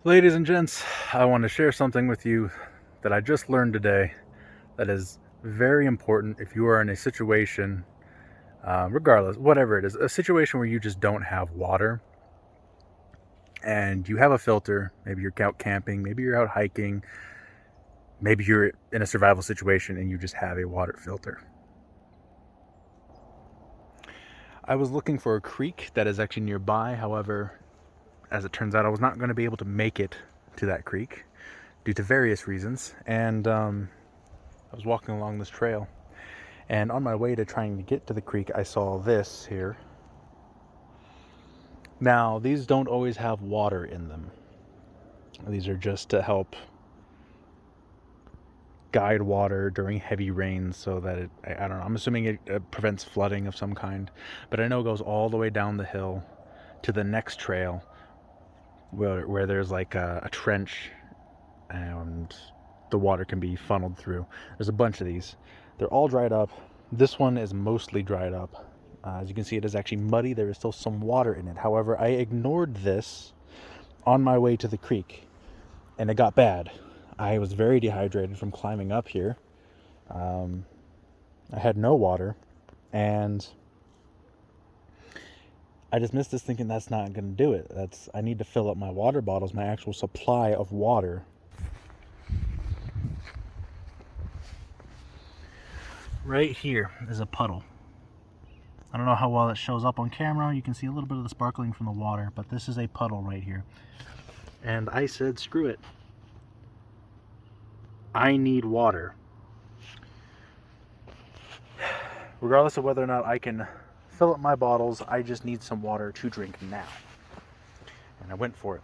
Ladies and gents, I want to share something with you that I just learned today that is very important if you are in a situation, regardless, whatever it is, a situation where you just don't have water and you have a filter. Maybe you're out camping, maybe you're out hiking, maybe you're in a survival situation and you just have a water filter. I was looking for a creek that is actually nearby. However, as it turns out, I was not going to be able to make it to that creek due to various reasons. And I was walking along this trail, and on my way to trying to get to the creek, I saw this here. Now, these don't always have water in them. These are just to help guide water during heavy rains so that I don't know, I'm assuming it prevents flooding of some kind. But I know it goes all the way down the hill to the next trail where there's like a trench and the water can be funneled through. There's a bunch of these. They're all dried up. This one is mostly dried up. As you can see, it is actually muddy. There is still some water in it. However, I ignored this on my way to the creek, and it got bad. I was very dehydrated from climbing up here. I had no water, and I dismissed this thinking that's not going to do it. I need to fill up my water bottles, my actual supply of water. Right here is a puddle. I don't know how well it shows up on camera. You can see a little bit of the sparkling from the water, but this is a puddle right here. And I said, screw it. I need water. Regardless of whether or not I can fill up my bottles, I just need some water to drink now. And I went for it.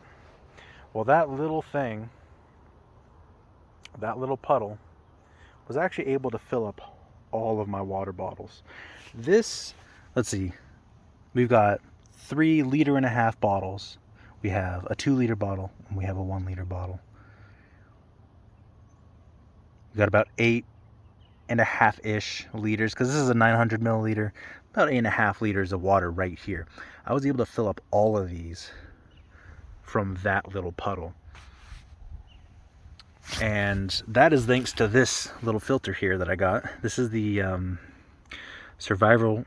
Well, that little thing, that little puddle, was actually able to fill up all of my water bottles. This, let's see, we've got 3.5 liter bottles. We have a 2 liter bottle, and we have a 1 liter bottle. We've got about 8.5-ish liters, because this is a 900 milliliter, about 8.5 liters of water right here. I was able to fill up all of these from that little puddle. And that is thanks to this little filter here that I got. This is the Survivor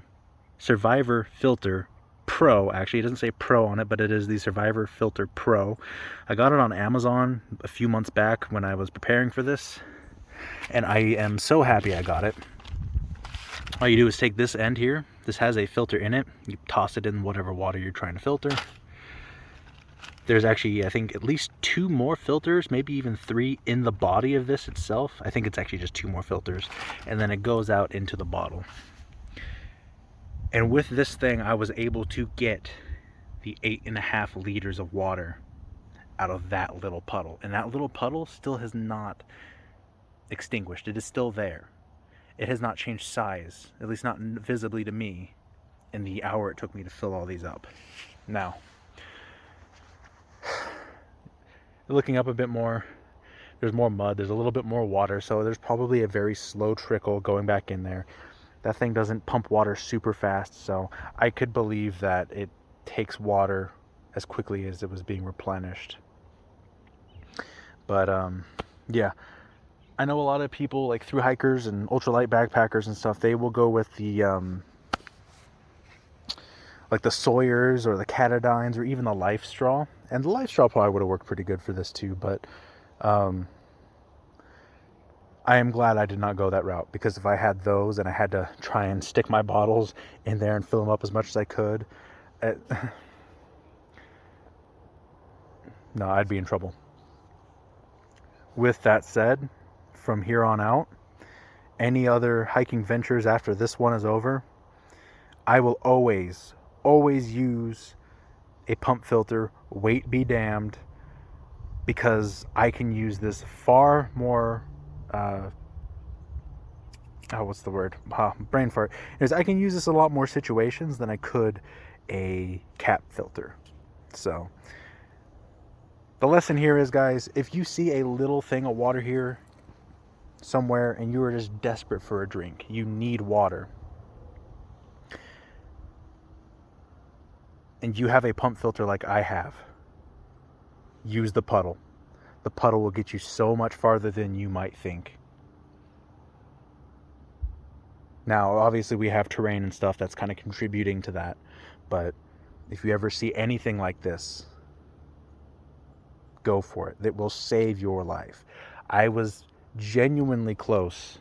Filter Pro. Actually, it doesn't say Pro on it, but it is the Survivor Filter Pro. I got it on Amazon a few months back when I was preparing for this, and I am so happy I got it. All you do is take this end here. This has a filter in it. You toss it in whatever water you're trying to filter. There's actually, I think, at least 2 more filters, maybe even 3 in the body of this itself. I think it's actually just 2 more filters. And then it goes out into the bottle. And with this thing, I was able to get the 8.5 liters of water out of that little puddle. And that little puddle still has not extinguished. It is still there. It has not changed size, at least not visibly to me, in the hour it took me to fill all these up. Now, looking up a bit more, there's more mud, there's a little bit more water, so there's probably a very slow trickle going back in there. That thing doesn't pump water super fast, so I could believe that it takes water as quickly as it was being replenished. But yeah, I know a lot of people, like through hikers and ultralight backpackers and stuff, they will go with the like the Sawyers or the Catadines or even the Life Straw. And the Life Straw probably would have worked pretty good for this too, but I am glad I did not go that route, because if I had those and I had to try and stick my bottles in there and fill them up as much as I could, no, I'd be in trouble. With that said, from here on out, any other hiking ventures after this one is over, I will always use a pump filter, weight be damned, because I can use this far more what's the word? Brain fart. Is I can use this a lot more situations than I could a cap filter. So the lesson here is, guys, if you see a little thing of water here somewhere and you are just desperate for a drink, you need water, and you have a pump filter like I have, use the puddle. The puddle will get you so much farther than you might think. Now, obviously we have terrain and stuff that's kind of contributing to that, but if you ever see anything like this, go for it. It will save your life. I was genuinely close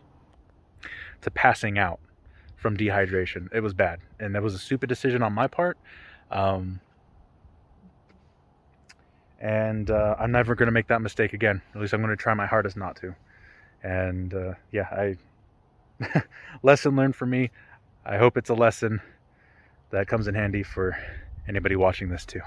to passing out from dehydration. It was bad, and that was a stupid decision on my part. And I'm never going to make that mistake again. At least I'm going to try my hardest not to. And yeah, lesson learned for me. I hope it's a lesson that comes in handy for anybody watching this too.